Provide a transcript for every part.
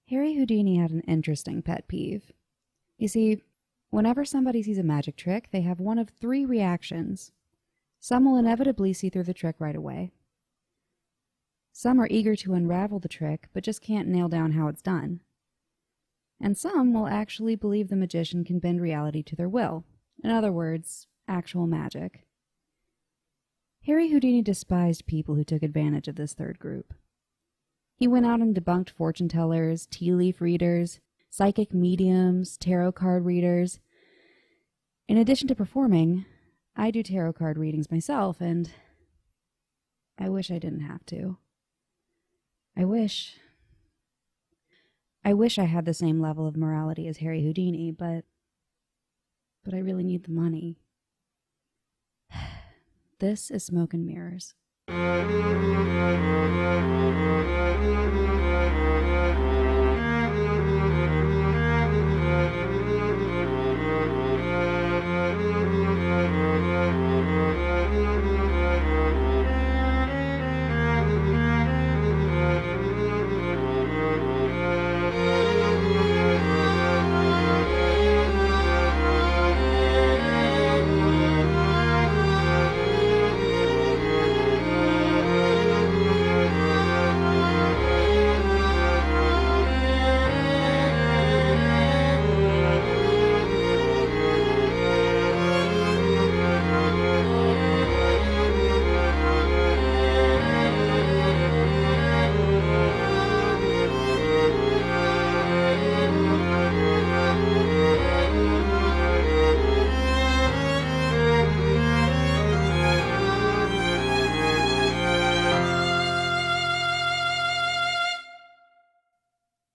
Harry Houdini had an interesting pet peeve. You see, whenever somebody sees a magic trick, they have one of three reactions. Some will inevitably see through the trick right away. Some are eager to unravel the trick, but just can't nail down how it's done. And some will actually believe the magician can bend reality to their will. In other words, actual magic. Harry Houdini despised people who took advantage of this third group. He went out and debunked fortune tellers, tea leaf readers, psychic mediums, tarot card readers. In addition to performing, I do tarot card readings myself, and I wish I didn't have to. I wish I had the same level of morality as Harry Houdini, but I really need the money. This is Smoke and Mirrors.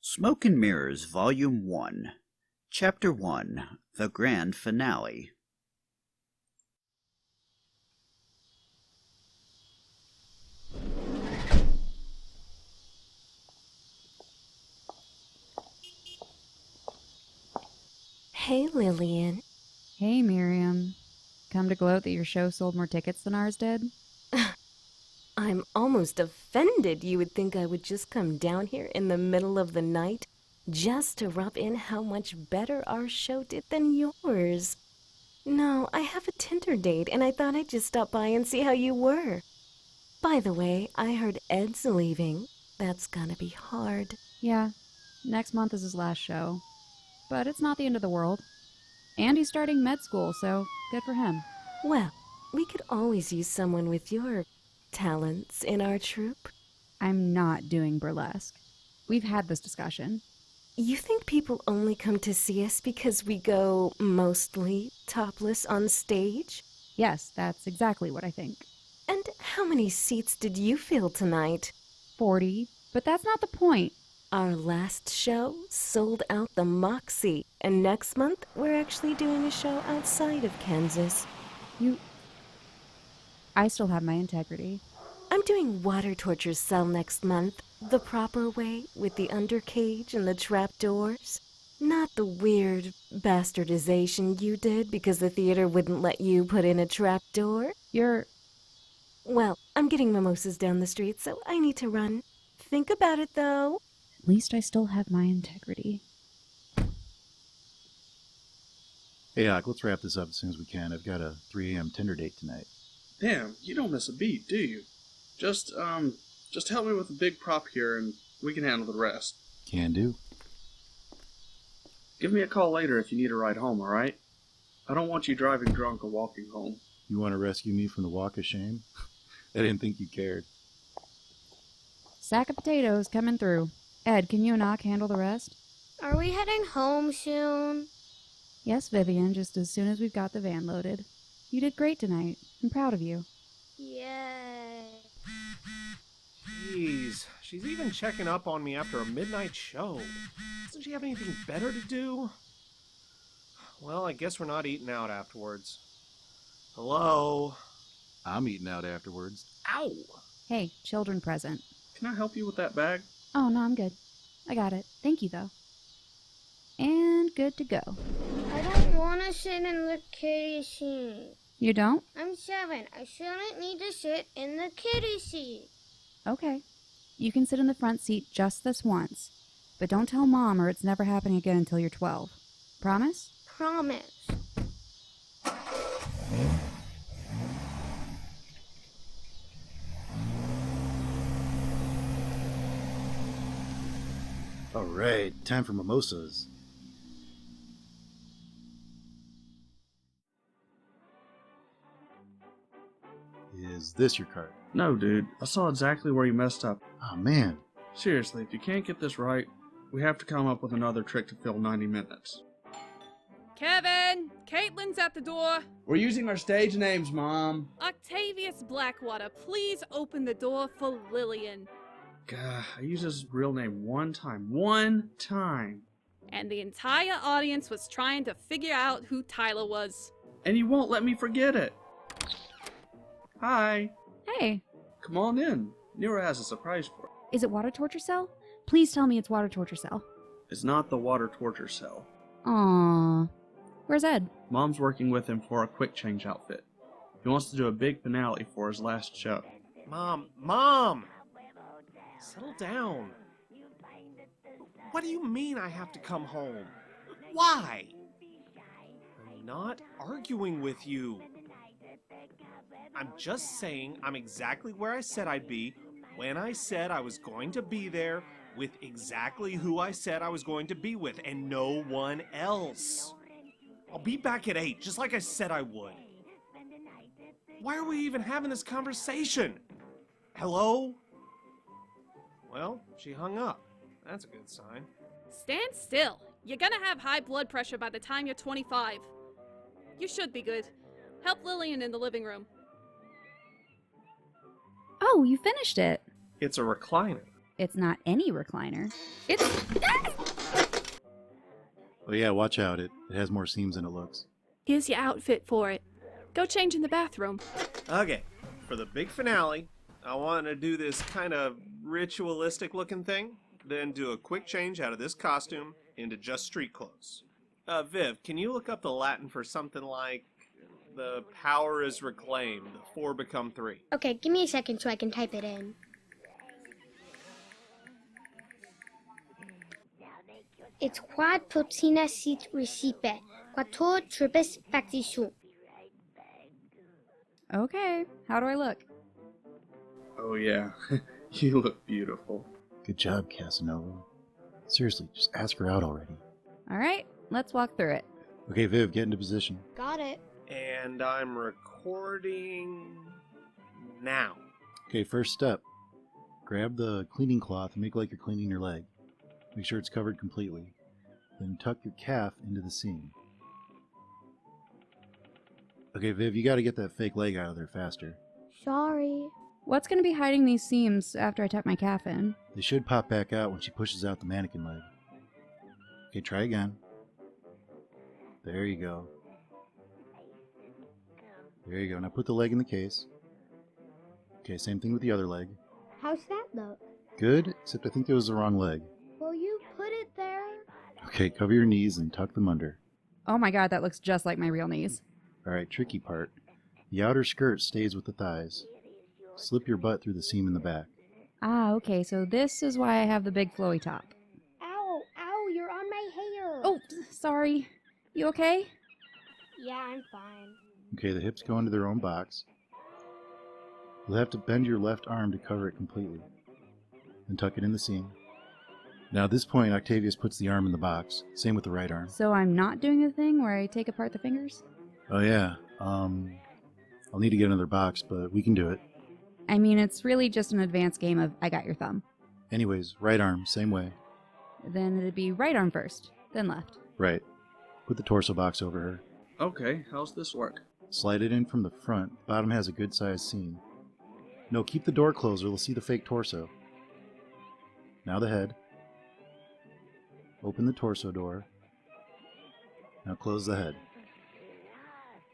Smoke and Mirrors, Volume 1, Chapter 1, The Grand Finale. Hey, Lillian. Hey, Miriam. Come to gloat that your show sold more tickets than ours did? I'm almost offended you would think I would just come down here in the middle of the night just to rub in how much better our show did than yours. No, I have a Tinder date, and I thought I'd just stop by and see how you were. By the way, I heard Ed's leaving. That's gonna be hard. Yeah, next month is his last show. But it's not the end of the world. And he's starting med school, so good for him. Well, we could always use someone with your talents in our troupe. I'm not doing burlesque. We've had this discussion. You think people only come to see us because we go mostly topless on stage? Yes, that's exactly what I think. And how many seats did you fill tonight? 40, but that's not the point. Our last show sold out the Moxie, and next month we're actually doing a show outside of Kansas. I still have my integrity. I'm doing Water Torture Cell next month, the proper way, with the undercage and the trapdoors. Not the weird bastardization you did because the theater wouldn't let you put in a trapdoor. Well, I'm getting mimosas down the street, so I need to run. Think about it, though. At least I still have my integrity. Hey, Doc, let's wrap this up as soon as we can. I've got a 3 a.m. Tinder date tonight. Damn, you don't miss a beat, do you? Just help me with the big prop here and we can handle the rest. Can do. Give me a call later if you need a ride home, alright? I don't want you driving drunk or walking home. You want to rescue me from the walk of shame? I didn't think you cared. Sack of potatoes coming through. Ed, can you and Ock handle the rest? Are we heading home soon? Yes, Vivian, just as soon as we've got the van loaded. You did great tonight. I'm proud of you. Yay. Jeez, she's even checking up on me after a midnight show. Doesn't she have anything better to do? Well, I guess we're not eating out afterwards. Hello? I'm eating out afterwards. Ow! Hey, children present. Can I help you with that bag? Oh, no, I'm good. I got it. Thank you, though. And good to go. I don't want to sit in the kiddie seat. You don't? I'm 7. I shouldn't need to sit in the kiddie seat. Okay. You can sit in the front seat just this once. But don't tell Mom or it's never happening again until you're 12. Promise? Promise. All right, time for mimosas. Is this your card? No, dude. I saw exactly where you messed up. Oh, man. Seriously, if you can't get this right, we have to come up with another trick to fill 90 minutes. Kevin! Caitlin's at the door. We're using our stage names, Mom. Octavius Blackwater, please open the door for Lillian. God, I used his real name one time. One time. And the entire audience was trying to figure out who Tyler was. And you won't let me forget it. Hi. Hey, Come on in. Nero has a surprise for you. is it water torture cell? Please tell me it's water torture cell. It's not the water torture cell. Aww. Where's Ed? Mom's working with him for a quick change outfit. He wants to do a big finale for his last show. Mom! Settle down. What do you mean I have to come home? Why? I'm not arguing with you. I'm just saying I'm exactly where I said I'd be when I said I was going to be there with exactly who I said I was going to be with and no one else. I'll be back at 8, just like I said I would. Why are we even having this conversation? Hello? Well, she hung up. That's a good sign. Stand still. You're gonna have high blood pressure by the time you're 25. You should be good. Help Lillian in the living room. Oh, you finished it. It's a recliner. It's not any recliner. It's... Oh yeah, watch out. It has more seams than it looks. Here's your outfit for it. Go change in the bathroom. Okay, for the big finale, I want to do this kind of ritualistic looking thing, then do a quick change out of this costume into just street clothes. Viv, can you look up the Latin for something like the power is reclaimed, 4 become 3? Okay, give me a second so I can type it in. It's quad proxima sit recipe, quator tripes factitium. Okay, how do I look? Oh yeah, you look beautiful. Good job, Casanova. Seriously, just ask her out already. Alright, let's walk through it. Okay, Viv, get into position. Got it. And I'm recording now. Okay, first step. Grab the cleaning cloth and make like you're cleaning your leg. Make sure it's covered completely. Then tuck your calf into the seam. Okay, Viv, you gotta get that fake leg out of there faster. Sorry. What's going to be hiding these seams after I tuck my calf in? They should pop back out when she pushes out the mannequin leg. Okay, try again. There you go. There you go. Now put the leg in the case. Okay, same thing with the other leg. How's that look? Good, except I think it was the wrong leg. Will you put it there? Okay, cover your knees and tuck them under. Oh my god, that looks just like my real knees. Alright, tricky part. The outer skirt stays with the thighs. Slip your butt through the seam in the back. Ah, okay, so this is why I have the big flowy top. Ow, you're on my hair. Oh, sorry. You okay? Yeah, I'm fine. Okay, the hips go into their own box. You'll have to bend your left arm to cover it completely. Then tuck it in the seam. Now at this point, Octavius puts the arm in the box. Same with the right arm. So I'm not doing the thing where I take apart the fingers? Oh yeah, I'll need to get another box, but we can do it. I mean, it's really just an advanced game of I got your thumb. Anyways, right arm, same way. Then it'd be right arm first, then left. Right. Put the torso box over her. Okay, how's this work? Slide it in from the front. The bottom has a good sized seam. No, keep the door closed or they'll see the fake torso. Now the head. Open the torso door. Now close the head.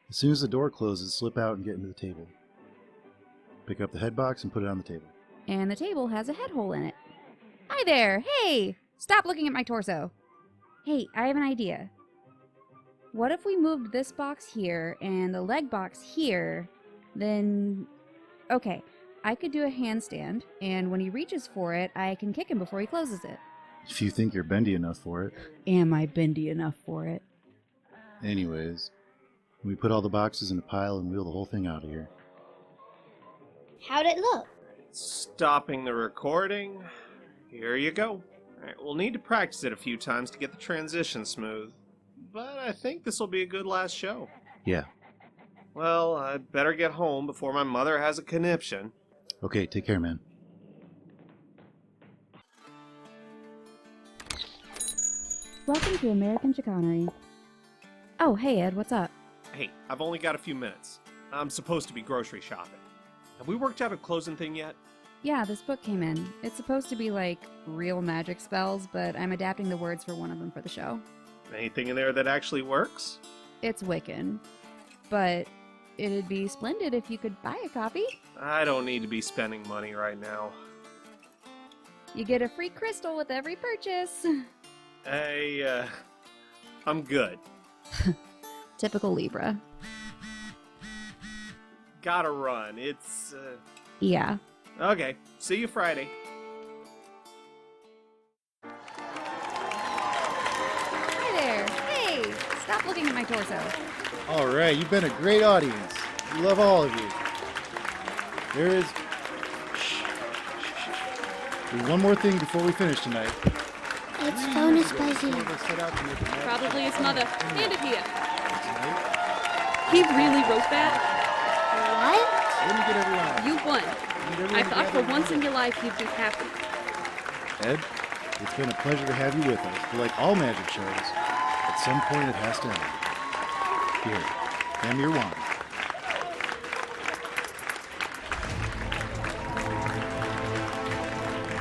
As soon as the door closes, slip out and get into the table. Pick up the head box and put it on the table. And the table has a head hole in it. Hi there! Hey! Stop looking at my torso! Hey, I have an idea. What if we moved this box here and the leg box here, then... Okay, I could do a handstand, and when he reaches for it, I can kick him before he closes it. If you think you're bendy enough for it. Am I bendy enough for it? Anyways, we put all the boxes in a pile and wheel the whole thing out of here. How'd it look? Stopping the recording. Here you go. Alright, we'll need to practice it a few times to get the transition smooth. But I think this will be a good last show. Yeah. Well, I'd better get home before my mother has a conniption. Okay, take care, man. Welcome to American Chicanery. Oh, hey Ed, what's up? Hey, I've only got a few minutes. I'm supposed to be grocery shopping. Have we worked out a closing thing yet? Yeah, this book came in. It's supposed to be like real magic spells, but I'm adapting the words for one of them for the show. Anything in there that actually works? It's Wiccan, but it'd be splendid if you could buy a copy. I don't need to be spending money right now. You get a free crystal with every purchase. I'm good. Typical Libra. Gotta run. It's, Yeah. Okay, see you Friday. Hi there. Hey, stop looking at my torso. All right, you've been a great audience. We love all of you. There's one more thing before we finish tonight. It's bonus Buzzy. Probably his mother. Hand it here. He really wrote that? What? Let me get everyone. You won. I thought for once in your life you'd be happy. Ed, it's been a pleasure to have you with us. But like all magic shows, at some point it has to end. Here, hand me your wand.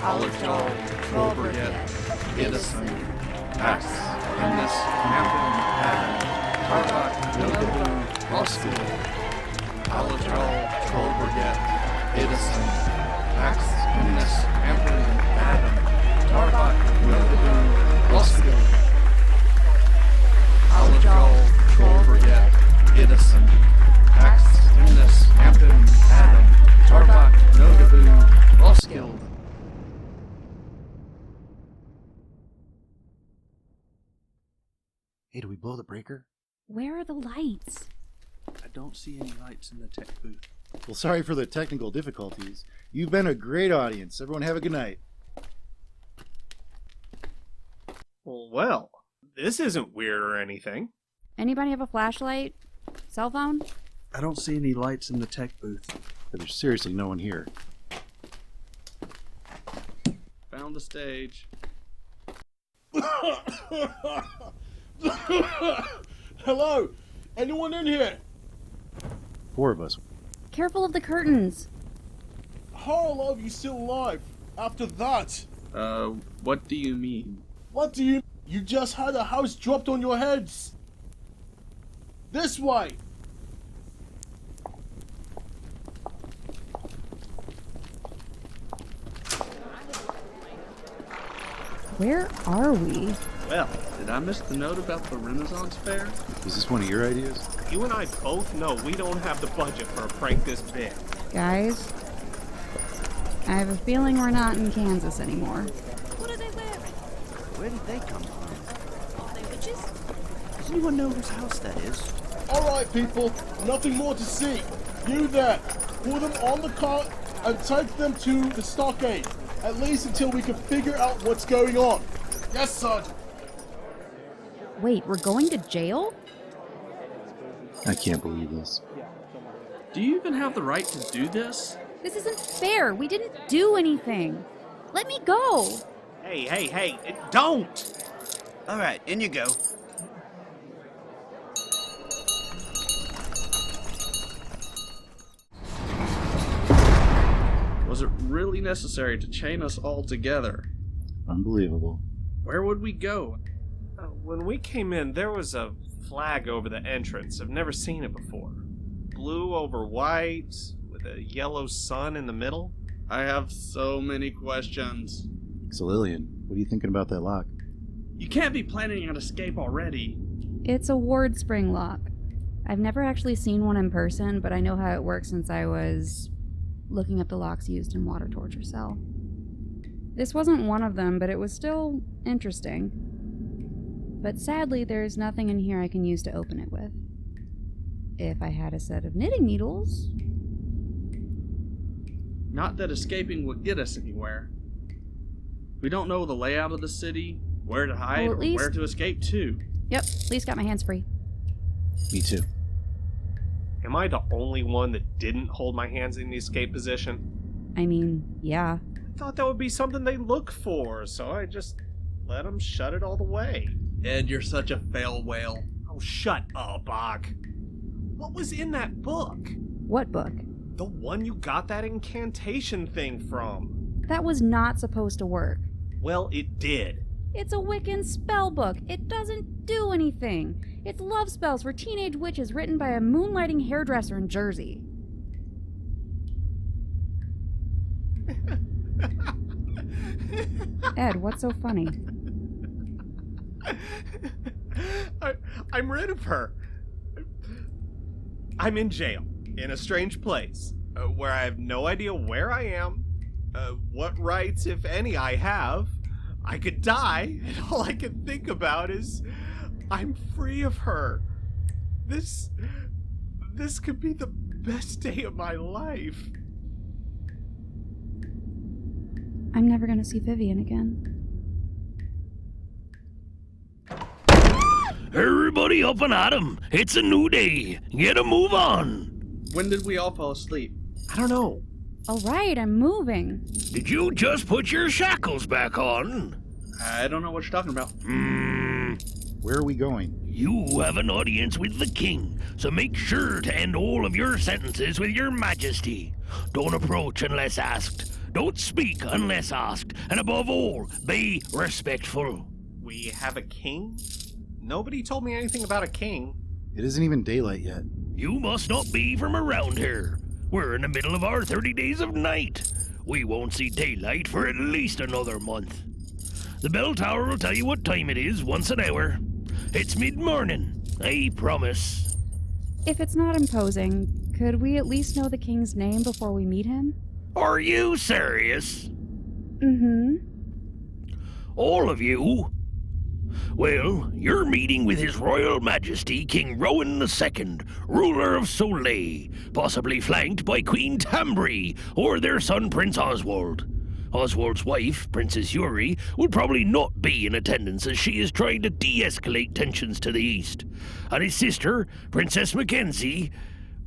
Olive Jaw, Troll Brigade, Edison, Pax, Endless, Hampton, Adam, Tarbot, Nogaboon, Roskill. Olive Jaw, Troll Brigade, Edison, Pax, Endless, Hampton, Adam, Tarbot, Nogaboon, Roskill. Olive Jaw, Troll Brigade, Edison, Pax, Endless, Hampton, Adam, Tarbot, Nogaboon, Roskill. Hey, do we blow the breaker? Where are the lights? I don't see any lights in the tech booth. Well, sorry for the technical difficulties. You've been a great audience. Everyone have a good night. Well, this isn't weird or anything. Anybody have a flashlight? Cell phone? I don't see any lights in the tech booth. But there's seriously no one here. Found the stage. Hello? Anyone in here? 4 of us. Careful of the curtains. How are you still alive after that? What do you mean? What do you... You just had a house dropped on your heads. This way. Where are we? Well, did I miss the note about the Renaissance Fair? Was this one of your ideas? You and I both know we don't have the budget for a prank this big. Guys, I have a feeling we're not in Kansas anymore. What are they wearing? Where did they come from? Are they witches? Does anyone know whose house that is? Alright, people. Nothing more to see. You there. Put them on the cart and take them to the stockade. At least until we can figure out what's going on. Yes, Sergeant. Wait, we're going to jail? I can't believe this. Do you even have the right to do this? This isn't fair. We didn't do anything. Let me go. Hey, don't! All right, in you go. Was it really necessary to chain us all together? Unbelievable. Where would we go? When we came in, there was a flag over the entrance. I've never seen it before. Blue over white, with a yellow sun in the middle. I have so many questions. So Lillian, what are you thinking about that lock? You can't be planning an escape already. It's a ward spring lock. I've never actually seen one in person, but I know how it works since I was looking up the locks used in water torture cell. This wasn't one of them, but it was still interesting. But sadly, there's nothing in here I can use to open it with. If I had a set of knitting needles... Not that escaping would get us anywhere. We don't know the layout of the city, where to hide, or where to escape to. Yep, at least got my hands free. Me too. Am I the only one that didn't hold my hands in the escape position? I mean, yeah. I thought that would be something they look for, so I just let them shut it all the way. Ed, you're such a fail whale. Oh, shut up, Bach. What was in that book? What book? The one you got that incantation thing from. That was not supposed to work. Well, it did. It's a Wiccan spell book. It doesn't do anything. It's love spells for teenage witches written by a moonlighting hairdresser in Jersey. Ed, what's so funny? I'm rid of her. I'm in jail, in a strange place, where I have no idea where I am, what rights, if any, I have. I could die, and all I can think about is I'm free of her. This could be the best day of my life. I'm never gonna see Vivian again. Everybody up and at 'em. It's a new day. Get a move on. When did we all fall asleep? I don't know. All right, I'm moving. Did you just put your shackles back on? I don't know what you're talking about. Where are we going? You have an audience with the king, so make sure to end all of your sentences with your majesty. Don't approach unless asked. Don't speak unless asked. And above all, be respectful. We have a king? Nobody told me anything about a king. It isn't even daylight yet. You must not be from around here. We're in the middle of our 30 days of night. We won't see daylight for at least another month. The bell tower will tell you what time it is once an hour. It's mid-morning, I promise. If it's not imposing, could we at least know the king's name before we meet him? Are you serious? Mm-hmm. All of you? Well, you're meeting with His Royal Majesty King Rowan II, ruler of Soleil, possibly flanked by Queen Tambri or their son Prince Oswald. Oswald's wife, Princess Yuri, will probably not be in attendance as she is trying to de-escalate tensions to the east. And his sister, Princess Mackenzie,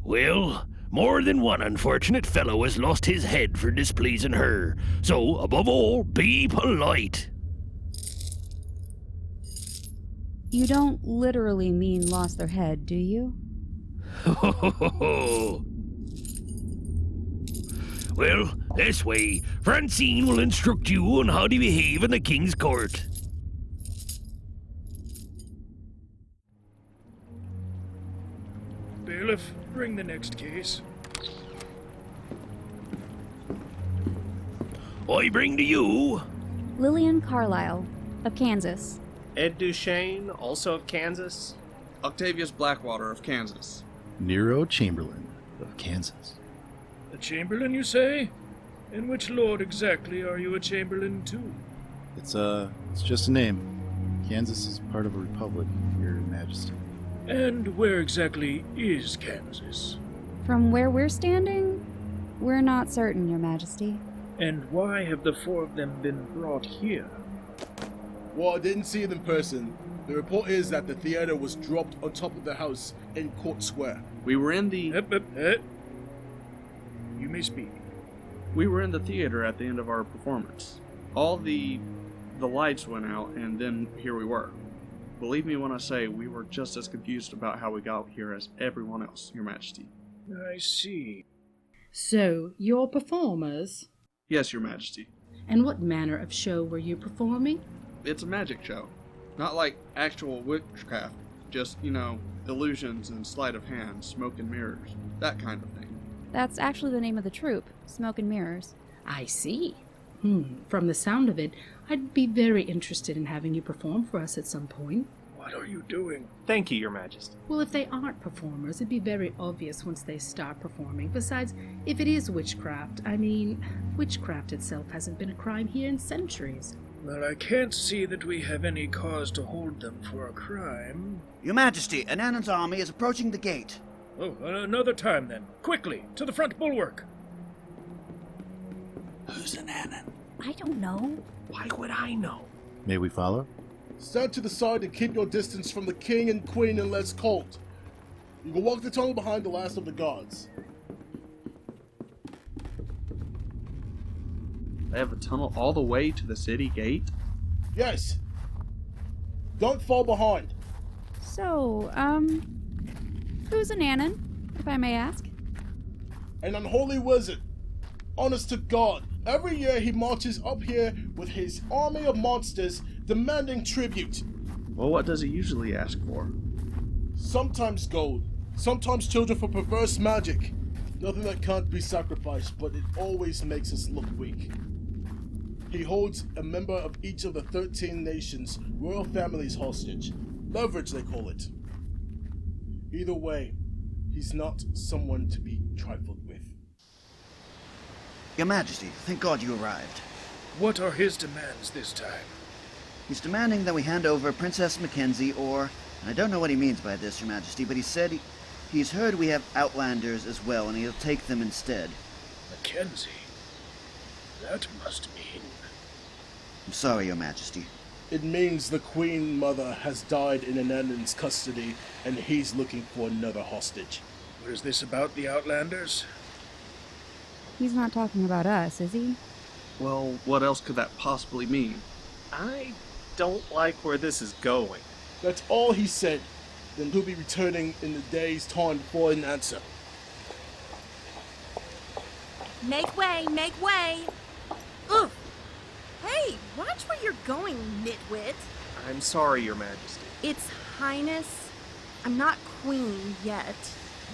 well, more than one unfortunate fellow has lost his head for displeasing her. So, above all, be polite. You don't literally mean lost their head, do you? Well, this way, Francine will instruct you on how to behave in the king's court. Bailiff, bring the next case. I bring to you... Lillian Carlisle, of Kansas. Ed Duchesne, also of Kansas. Octavius Blackwater of Kansas. Nero Chamberlain of Kansas. A chamberlain, you say? And which lord exactly are you a chamberlain to? It's just a name. Kansas is part of a republic, Your Majesty. And where exactly is Kansas? From where we're standing, we're not certain, Your Majesty. And why have the four of them been brought here? Well, I didn't see them in person. The report is that the theater was dropped on top of the house in Court Square. We were in the... You may speak. We were in the theater at the end of our performance. All the lights went out, and then here we were. Believe me when I say we were just as confused about how we got here as everyone else, Your Majesty. I see. So, you're performers? Yes, Your Majesty. And what manner of show were you performing? It's a magic show. Not like actual witchcraft. Just, illusions and sleight of hand, smoke and mirrors. That kind of thing. That's actually the name of the troupe, Smoke and Mirrors. I see. From the sound of it, I'd be very interested in having you perform for us at some point. What are you doing? Thank you, Your Majesty. Well, if they aren't performers, it'd be very obvious once they start performing. Besides, if it is witchcraft, witchcraft itself hasn't been a crime here in centuries. Well, I can't see that we have any cause to hold them for a crime. Your Majesty, Anan's army is approaching the gate. Oh, another time then. Quickly, to the front bulwark. Who's Ananan? I don't know. Why would I know? May we follow? Stand to the side and keep your distance from the king and queen unless called. You can walk the tunnel behind the last of the guards. They have a tunnel all the way to the city gate? Yes. Don't fall behind. So, who's Ananan, if I may ask? An unholy wizard. Honest to God, every year he marches up here with his army of monsters demanding tribute. Well, what does he usually ask for? Sometimes gold, sometimes children for perverse magic. Nothing that can't be sacrificed, but it always makes us look weak. He holds a member of each of the 13 nations' royal families hostage. Leverage, they call it. Either way, he's not someone to be trifled with. Your Majesty, thank God you arrived. What are his demands this time? He's demanding that we hand over Princess Mackenzie or... I don't know what he means by this, Your Majesty, but he said he's heard we have Outlanders as well, and he'll take them instead. Mackenzie? That must mean... I'm sorry, Your Majesty. It means the Queen Mother has died in Anandan's custody, and he's looking for another hostage. What is this about the Outlanders? He's not talking about us, is he? Well, what else could that possibly mean? I don't like where this is going. That's all he said. Then he'll be returning in the day's time for an answer. Make way, make way! Ugh! Hey, watch where you're going, nitwit. I'm sorry, Your Majesty. It's Highness. I'm not queen yet.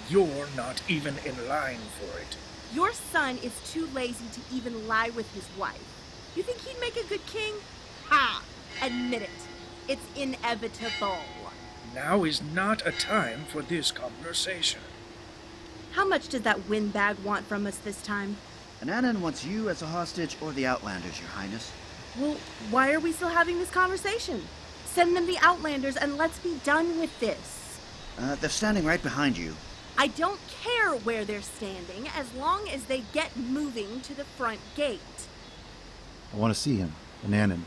You're not even in line for it. Your son is too lazy to even lie with his wife. You think he'd make a good king? Ha! Admit it. It's inevitable. Now is not a time for this conversation. How much does that windbag want from us this time? Ananan wants you as a hostage or the Outlanders, Your Highness. Well, why are we still having this conversation? Send them the Outlanders and let's be done with this. They're standing right behind you. I don't care where they're standing as long as they get moving to the front gate. I want to see him, Ananan.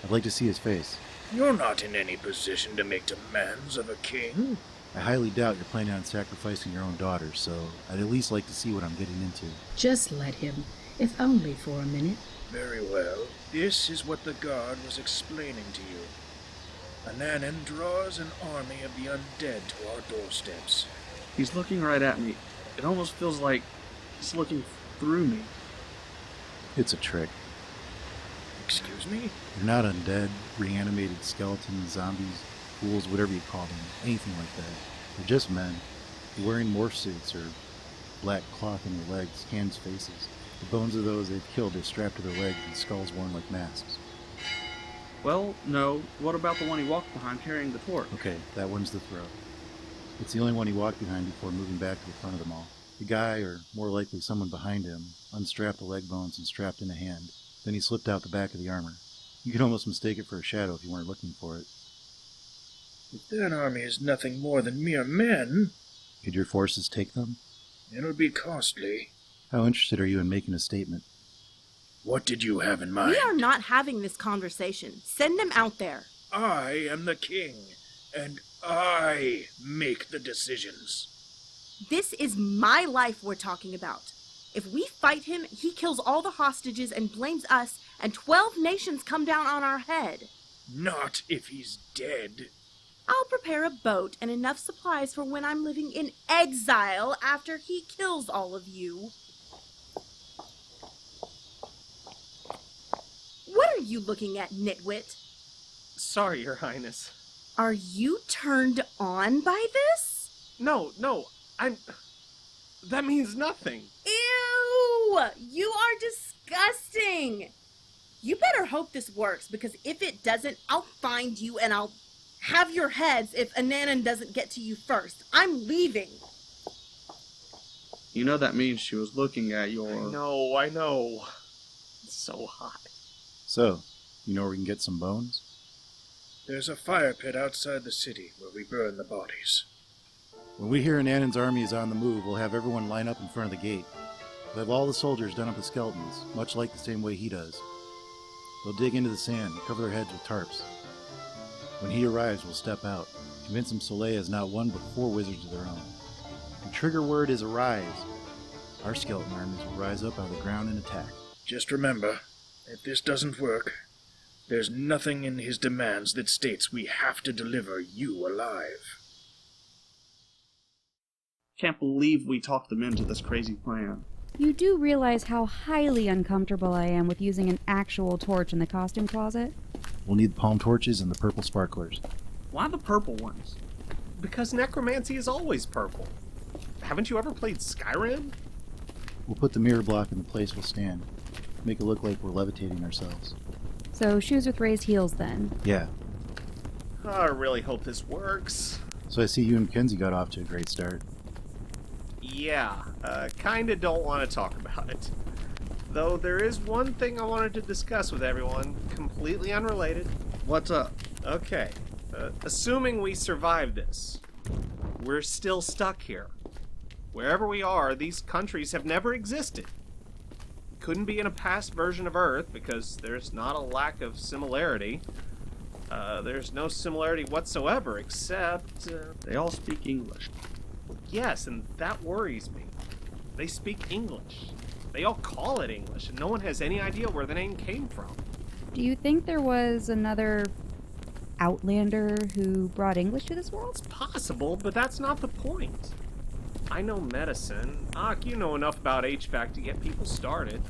I'd like to see his face. You're not in any position to make demands of a king. I highly doubt you're planning on sacrificing your own daughter, so I'd at least like to see what I'm getting into. Just let him, if only for a minute. Very well. This is what the guard was explaining to you. Ananan draws an army of the undead to our doorsteps. He's looking right at me. It almost feels like he's looking through me. It's a trick. Excuse me? They're not undead, reanimated skeletons, zombies, ghouls, whatever you call them. Anything like that. They're just men. They're wearing morph suits or black cloth on their legs, hands, faces. The bones of those they've killed are strapped to their legs and skulls worn like masks. Well, no. What about the one he walked behind carrying the torch? Okay, that one's the throw. It's the only one he walked behind before moving back to the front of them all. The guy, or more likely someone behind him, unstrapped the leg bones and strapped in a hand. Then he slipped out the back of the armor. You could almost mistake it for a shadow if you weren't looking for it. If that army is nothing more than mere men... Could your forces take them? It'll be costly. How interested are you in making a statement? What did you have in mind? We are not having this conversation. Send them out there. I am the king, and I make the decisions. This is my life we're talking about. If we fight him, he kills all the hostages and blames us, and 12 nations come down on our head. Not if he's dead. I'll prepare a boat and enough supplies for when I'm living in exile after he kills all of you. What are you looking at, nitwit? Sorry, Your Highness. Are you turned on by this? No, that means nothing. Ew! You are disgusting! You better hope this works, because if it doesn't, I'll find you and I'll... Have your heads if Ananan doesn't get to you first. I'm leaving. You know that means she was looking at your... I know. It's so hot. So, you know where we can get some bones? There's a fire pit outside the city where we burn the bodies. When we hear Anan's army is on the move, we'll have everyone line up in front of the gate. We'll have all the soldiers done up as skeletons, much like the same way he does. They'll dig into the sand and cover their heads with tarps. When he arrives, we'll step out, convince him Soleil has not one but 4 wizards of their own. The trigger word is arise. Our skeleton armies will rise up out of the ground and attack. Just remember, if this doesn't work, there's nothing in his demands that states we have to deliver you alive. Can't believe we talked them into this crazy plan. You do realize how highly uncomfortable I am with using an actual torch in the costume closet? We'll need palm torches and the purple sparklers. Why the purple ones? Because necromancy is always purple. Haven't you ever played Skyrim? We'll put the mirror block in the place we'll stand. Make it look like we're levitating ourselves. So shoes with raised heels then? Yeah. I really hope this works. So I see you and Mackenzie got off to a great start. Yeah, kinda don't want to talk about it. Though there is one thing I wanted to discuss with everyone, completely unrelated. What's up? Okay, assuming we survive this, we're still stuck here. Wherever we are, these countries have never existed. Couldn't be in a past version of Earth because there's not a lack of similarity. There's no similarity whatsoever except... They all speak English. Yes, and that worries me. They speak English. They all call it English, and no one has any idea where the name came from. Do you think there was another Outlander who brought English to this world? It's possible, but that's not the point. I know medicine. Ak, you know enough about HVAC to get people started.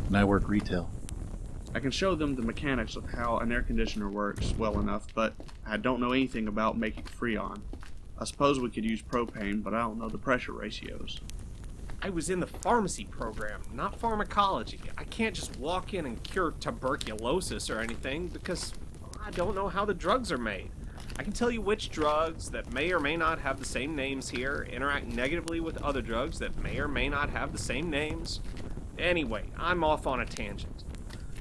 And I work retail. I can show them the mechanics of how an air conditioner works well enough, but I don't know anything about making Freon. I suppose we could use propane, but I don't know the pressure ratios. I was in the pharmacy program, not pharmacology. I can't just walk in and cure tuberculosis or anything because I don't know how the drugs are made. I can tell you which drugs that may or may not have the same names here interact negatively with other drugs that may or may not have the same names. Anyway, I'm off on a tangent.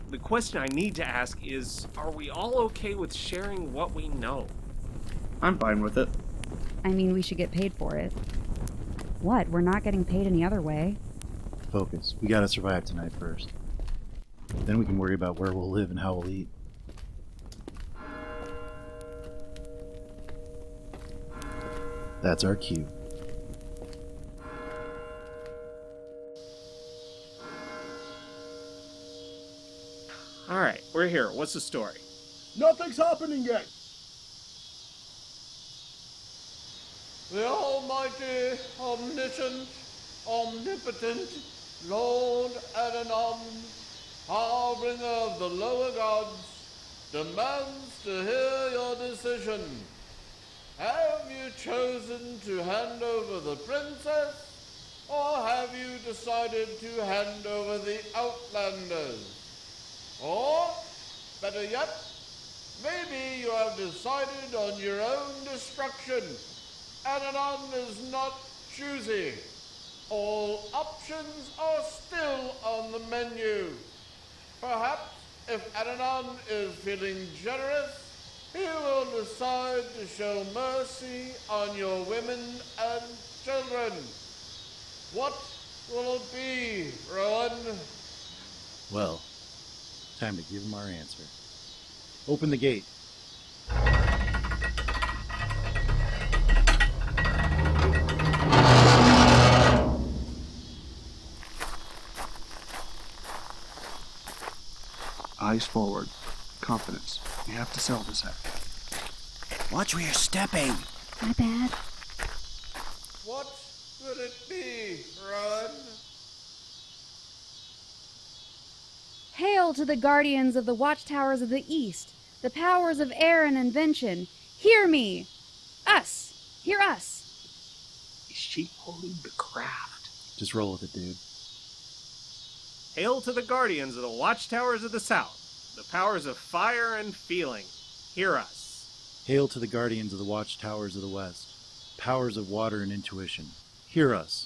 The question I need to ask is, are we all okay with sharing what we know? I'm fine with it. I mean, we should get paid for it. What? We're not getting paid any other way. Focus. We gotta survive tonight first. Then we can worry about where we'll live and how we'll eat. That's our cue. Alright, we're here. What's the story? Nothing's happening yet. The almighty, omniscient, omnipotent Lord Ananan, harbinger of the lower gods, demands to hear your decision. Have you chosen to hand over the princess, or have you decided to hand over the Outlanders? Or, better yet, maybe you have decided on your own destruction. Ananan is not choosy. All options are still on the menu. Perhaps if Ananan is feeling generous, he will decide to show mercy on your women and children. What will it be, Rowan? Well, time to give him our answer. Open the gate. Eyes forward. Confidence. We have to sell this act. Watch where you're stepping. My bad. What could it be, Rowan? Hail to the guardians of the watchtowers of the east, the powers of air and invention. Hear me! Us! Hear us! Is she holding the craft? Just roll with it, dude. Hail to the guardians of the watchtowers of the south, the powers of fire and feeling. Hear us. Hail to the guardians of the watchtowers of the west, powers of water and intuition. Hear us.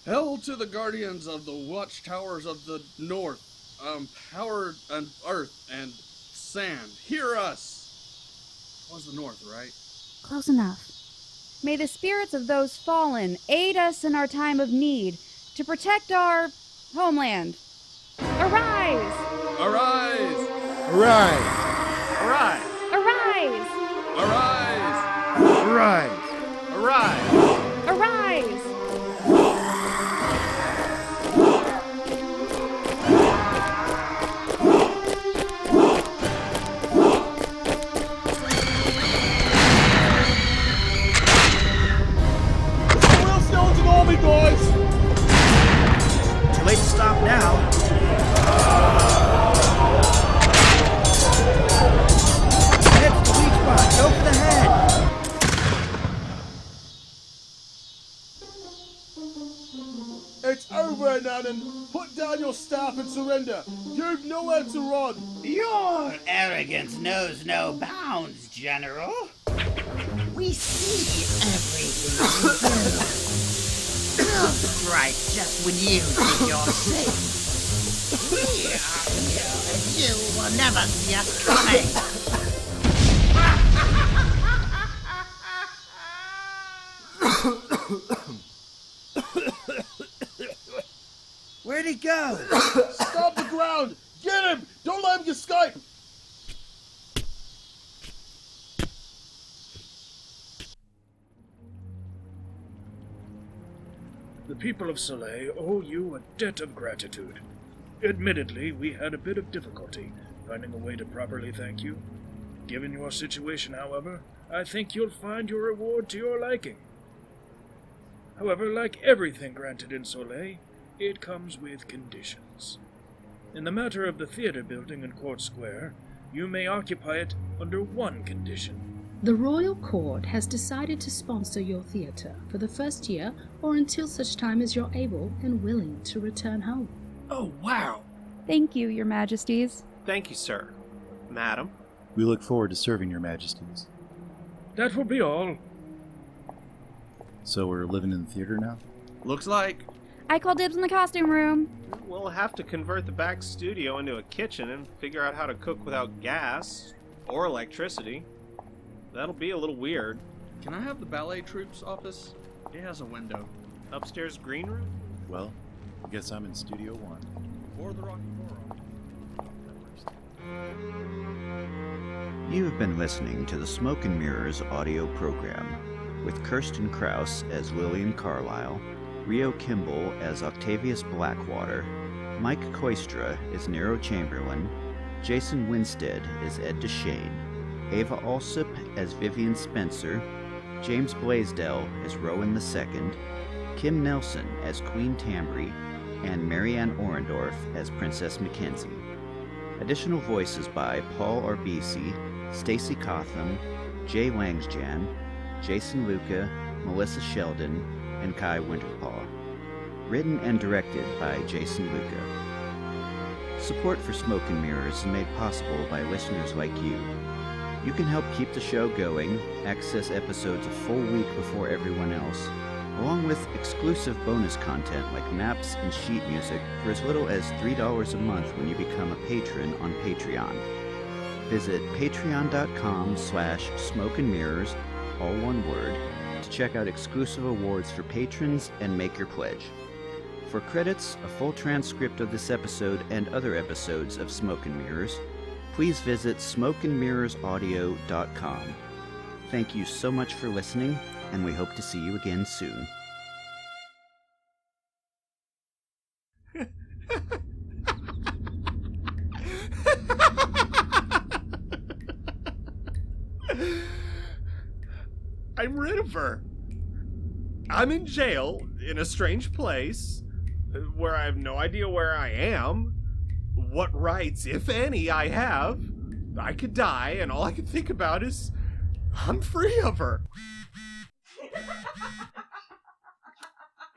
Hail to the guardians of the watchtowers of the north, power and earth and sand. Hear us! That was the north, right? Close enough. May the spirits of those fallen aid us in our time of need to protect our homeland. Arise! Arise! Arise! Arise! Arise! Arise! Arise! Arise! Arise! We'll skeleton army, guys! Too late to stop now. Head to the weak spot. Go for the head. It's over, Ananan. Put down your staff and surrender. You've nowhere to run. Your arrogance knows no bounds, General. We see everything you do. We'll strike just when you think you're safe. We are here, and you will never see us coming. Where'd he go? Stop the ground. Get him. Don't let him escape. The people of Soleil owe you a debt of gratitude. Admittedly, we had a bit of difficulty finding a way to properly thank you. Given your situation, however, I think you'll find your reward to your liking. However, like everything granted in Soleil, it comes with conditions. In the matter of the theater building in Court Square, you may occupy it under one condition. The Royal Court has decided to sponsor your theatre for the first year or until such time as you're able and willing to return home. Oh, wow. Thank you, Your Majesties. Thank you, sir. Madam. We look forward to serving your majesties. That will be all. So we're living in the theater now? Looks like. I call dibs in the costume room. We'll have to convert the back studio into a kitchen and figure out how to cook without gas or electricity. That'll be a little weird. Can I have the ballet troupe's office? It has a window. Upstairs green room? Well, I guess I'm in Studio 1. Or the Rocky Horror. You have been listening to the Smoke and Mirrors audio program with Kirsten Krause as Lillian Carlisle, Rio Kimball as Octavius Blackwater, Mike Koistra as Nero Chamberlain, Jason Winstead as Ed DeShane, Ava Alsop as Vivian Spencer, James Blaisdell as Rowan II, Kim Nelson as Queen Tambry, and Marianne Orendorff as Princess Mackenzie. Additional voices by Paul Arbisi, Stacy Cotham, Jay Langsjan, Jason Luka, Melissa Sheldon, and Kai Winterpaw. Written and directed by Jason Luka. Support for Smoke and Mirrors is made possible by listeners like you. You can help keep the show going, access episodes a full week before everyone else, along with exclusive bonus content like maps and sheet music for as little as $3 a month when you become a patron on Patreon. Visit patreon.com/smokeandmirrors, all one word, to check out exclusive awards for patrons and make your pledge. For credits, a full transcript of this episode and other episodes of Smoke and Mirrors, please visit smokeandmirrorsaudio.com. Thank you so much for listening, and we hope to see you again soon. I'm rid of her. I'm in jail in a strange place where I have no idea where I am, what rights, if any, I have. I could die, and all I can think about is I'm free of her.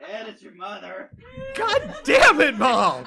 Ed, it's your mother. God damn it, Mom!